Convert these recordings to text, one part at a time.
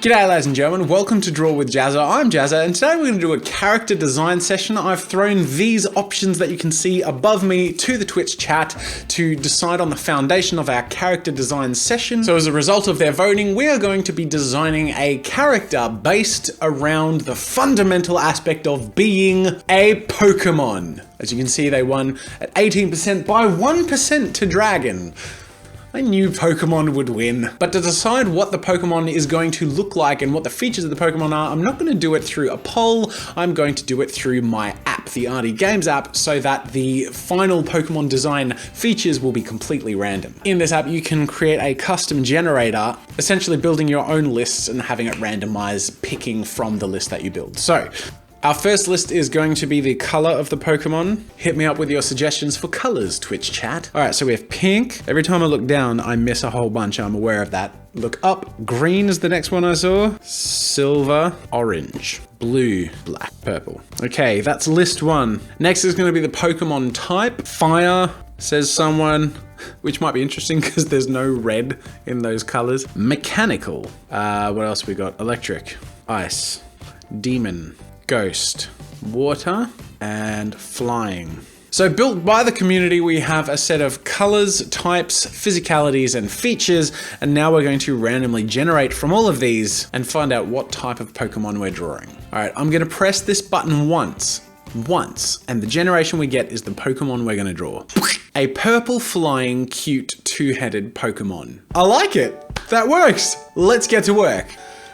G'day ladies and gentlemen, welcome to Draw with Jazza. I'm Jazza and today we're going to do a character design session. I've thrown these options that you can see above me to the Twitch chat to decide on the foundation of our character design session. So as a result of their voting, we are going to be designing a character based around the fundamental aspect of being a Pokemon. As you can see, they won at 18% by 1% to Dragon. I knew Pokemon would win. But to decide what the Pokemon is going to look like and what the features of the Pokemon are, I'm not going to do it through a poll. I'm going to do it through my app, the RD Games app, so that the final Pokemon design features will be completely random. In this app, you can create a custom generator, essentially building your own lists and having it randomize picking from the list that you build. So, our first list is going to be the color of the Pokemon. Hit me up with your suggestions for colors, Twitch chat. All right, so we have pink. Every time I look down, I miss a whole bunch. I'm aware of that. Look up. Green is the next one I saw. Silver, orange, blue, black, purple. Okay, that's list one. Next is going to be the Pokemon type. Fire, says someone, which might be interesting because there's no red in those colors. Mechanical. What else we got? Electric, ice, demon, ghost, water, and flying. So built by the community, we have a set of colors, types, physicalities, and features, and now we're going to randomly generate from all of these and find out what type of Pokemon we're drawing. All right, I'm gonna press this button once, and the generation we get is the Pokemon we're gonna draw. A purple flying cute two-headed Pokemon. I like it, that works. Let's get to work.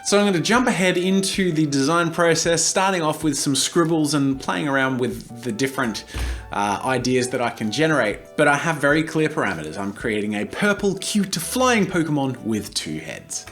So I'm going to jump ahead into the design process, starting off with some scribbles and playing around with the different ideas that I can generate. But I have very clear parameters. I'm creating a purple, cute, flying Pokemon with two heads.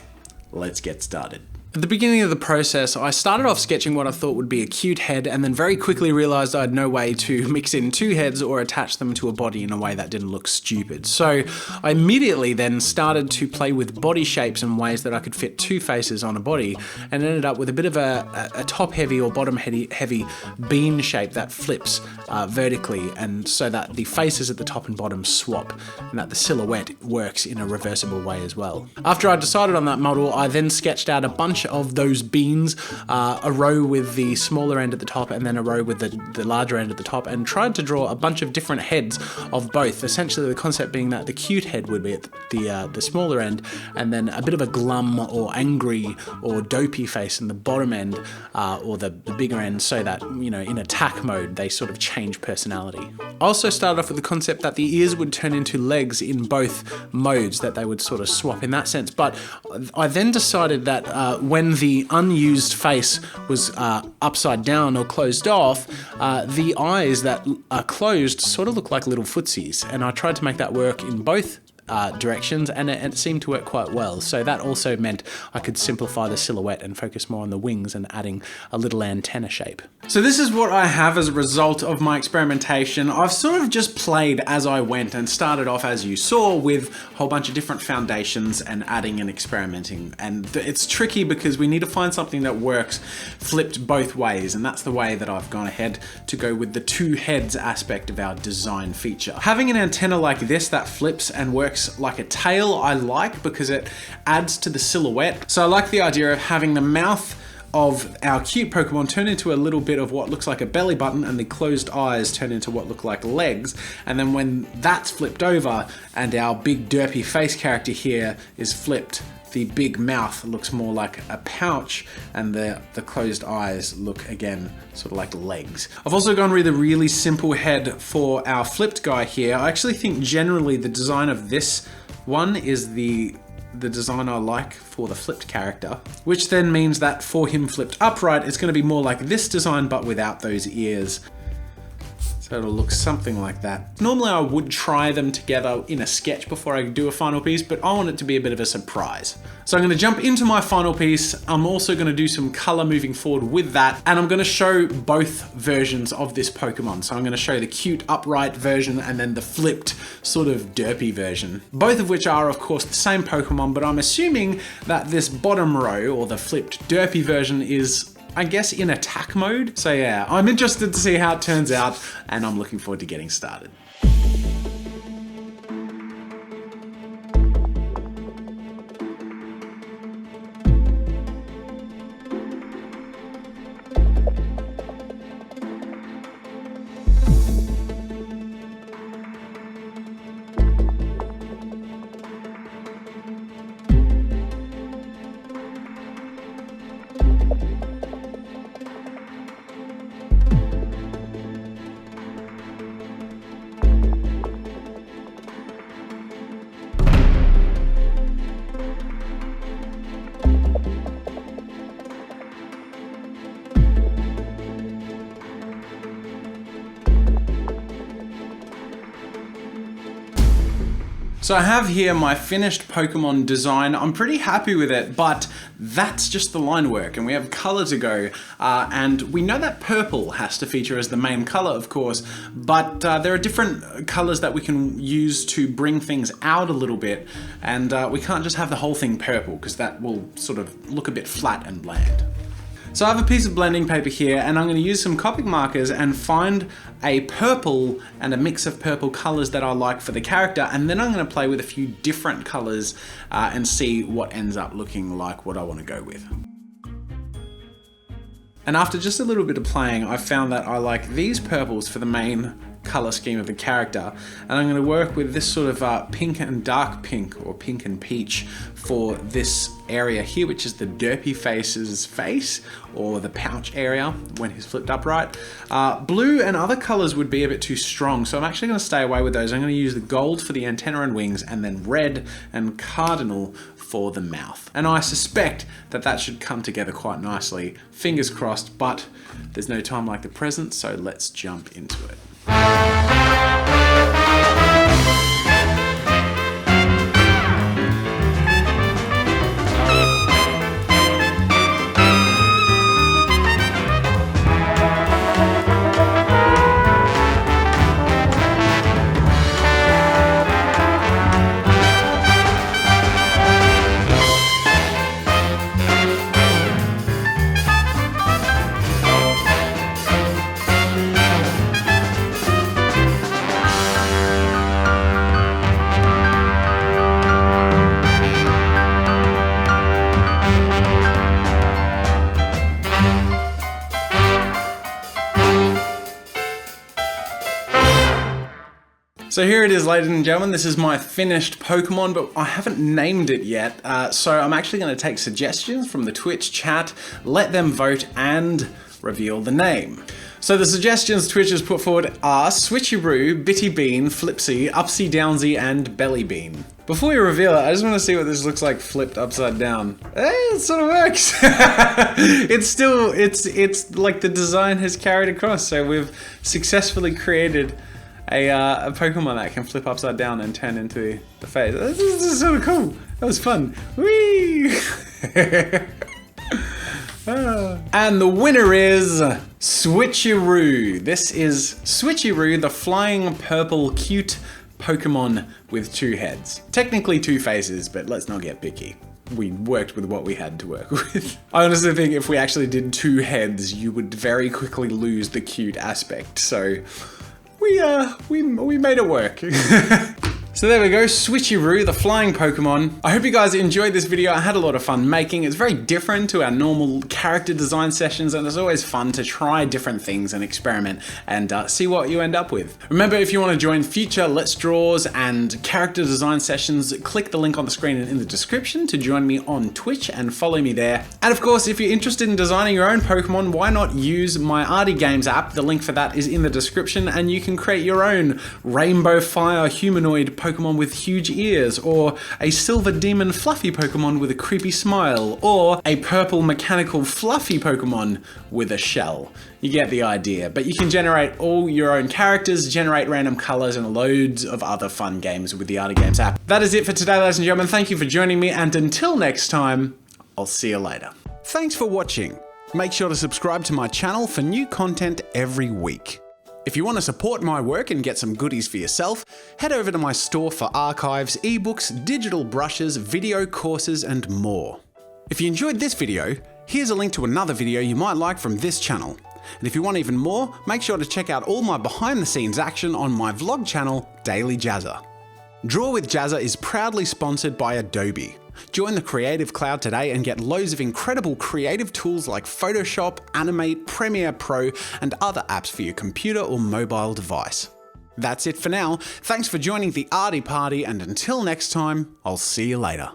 Let's get started. At the beginning of the process, I started off sketching what I thought would be a cute head and then very quickly realized I had no way to mix in two heads or attach them to a body in a way that didn't look stupid. So I immediately then started to play with body shapes and ways that I could fit two faces on a body and ended up with a bit of a top heavy or bottom heavy bean shape that flips vertically, and so that the faces at the top and bottom swap and that the silhouette works in a reversible way as well. After I decided on that model, I then sketched out a bunch of those beans, a row with the smaller end at the top and then a row with the larger end at the top, and tried to draw a bunch of different heads of both. Essentially the concept being that the cute head would be at the smaller end, and then a bit of a glum or angry or dopey face in the bottom end, or the bigger end, so that, you know, in attack mode they sort of change personality. I also started off with the concept that the ears would turn into legs in both modes, that they would sort of swap in that sense. But I then decided that when the unused face was upside down or closed off, the eyes that are closed sort of look like little footsies, and I tried to make that work in both directions, and it seemed to work quite well. So that also meant I could simplify the silhouette and focus more on the wings and adding a little antenna shape. So this is what I have as a result of my experimentation. I've sort of just played as I went and started off, as you saw, with a whole bunch of different foundations and adding and experimenting. And it's tricky because we need to find something that works flipped both ways, and that's the way that I've gone ahead to go with the two heads aspect of our design feature. Having an antenna like this that flips and works like a tail, I like, because it adds to the silhouette. So I like the idea of having the mouth of our cute Pokemon turn into a little bit of what looks like a belly button, and the closed eyes turn into what look like legs. And then when that's flipped over and our big derpy face character here is flipped, the big mouth looks more like a pouch, and the closed eyes look, again, sort of like legs. I've also gone with a really simple head for our flipped guy here. I actually think generally the design of this one is the design I like for the flipped character, which then means that for him flipped upright, it's going to be more like this design but without those ears. So it'll look something like that. Normally I would try them together in a sketch before I do a final piece, but I want it to be a bit of a surprise. So I'm going to jump into my final piece. I'm also going to do some color moving forward with that, and I'm going to show both versions of this Pokemon. So I'm going to show the cute upright version and then the flipped sort of derpy version. Both of which are of course the same Pokemon, but I'm assuming that this bottom row, or the flipped derpy version, is, I guess, in attack mode. So yeah, I'm interested to see how it turns out, and I'm looking forward to getting started. So I have here my finished Pokemon design. I'm pretty happy with it, but that's just the line work and we have color to go. And we know that purple has to feature as the main color, of course, but there are different colors that we can use to bring things out a little bit. And we can't just have the whole thing purple because that will sort of look a bit flat and bland. So I have a piece of blending paper here and I'm going to use some Copic markers and find a purple and a mix of purple colors that I like for the character, and then I'm going to play with a few different colors and see what ends up looking like what I want to go with. And after just a little bit of playing, I found that I like these purples for the main color scheme of the character, and I'm going to work with this sort of pink and dark pink, or pink and peach, for this area here, which is the Derpy Face's face, or the pouch area when he's flipped upright. Blue and other colors would be a bit too strong, so I'm actually going to stay away with those. I'm going to use the gold for the antenna and wings, and then red and cardinal for the mouth. And I suspect that that should come together quite nicely. Fingers crossed, but there's no time like the present, so let's jump into it. So here it is, ladies and gentlemen. This is my finished Pokemon, but I haven't named it yet. So I'm actually going to take suggestions from the Twitch chat, let them vote, and reveal the name. So the suggestions Twitch has put forward are Switcheroo, Bitty Bean, Flipsy, Upsy Downsy, and Belly Bean. Before we reveal it, I just want to see what this looks like flipped upside down. It sort of works. It's like the design has carried across. So we've successfully created a Pokemon that can flip upside down and turn into the face. This is sort of cool. That was fun. Whee! And the winner is Switcheroo. This is Switcheroo, the flying purple cute Pokemon with 2 heads. Technically 2 faces, but let's not get picky. We worked with what we had to work with. I honestly think if we actually did 2 heads, you would very quickly lose the cute aspect. So we made it work. So there we go, Switcheroo, the flying Pokemon. I hope you guys enjoyed this video. I had a lot of fun making. It's very different to our normal character design sessions, and it's always fun to try different things and experiment and see what you end up with. Remember, if you want to join future Let's Draws and character design sessions, click the link on the screen and in the description to join me on Twitch and follow me there. And of course, if you're interested in designing your own Pokemon, why not use my Arty Games app? The link for that is in the description, and you can create your own rainbow fire humanoid Pokemon with huge ears, or a silver demon fluffy Pokemon with a creepy smile, or a purple mechanical fluffy Pokemon with a shell. You get the idea, but you can generate all your own characters, generate random colors, and loads of other fun games with the Arty Games app. That is it for today, ladies and gentlemen. Thank you for joining me, and until next time, I'll see you later. Thanks for watching. Make sure to subscribe to my channel for new content every week. If you want to support my work and get some goodies for yourself, head over to my store for archives, ebooks, digital brushes, video courses, and more. If you enjoyed this video, here's a link to another video you might like from this channel. And if you want even more, make sure to check out all my behind the scenes action on my vlog channel, Daily Jazza. Draw with Jazza is proudly sponsored by Adobe. Join the Creative Cloud today and get loads of incredible creative tools like Photoshop, Animate, Premiere Pro, and other apps for your computer or mobile device. That's it for now. Thanks for joining the Arty Party, and until next time, I'll see you later.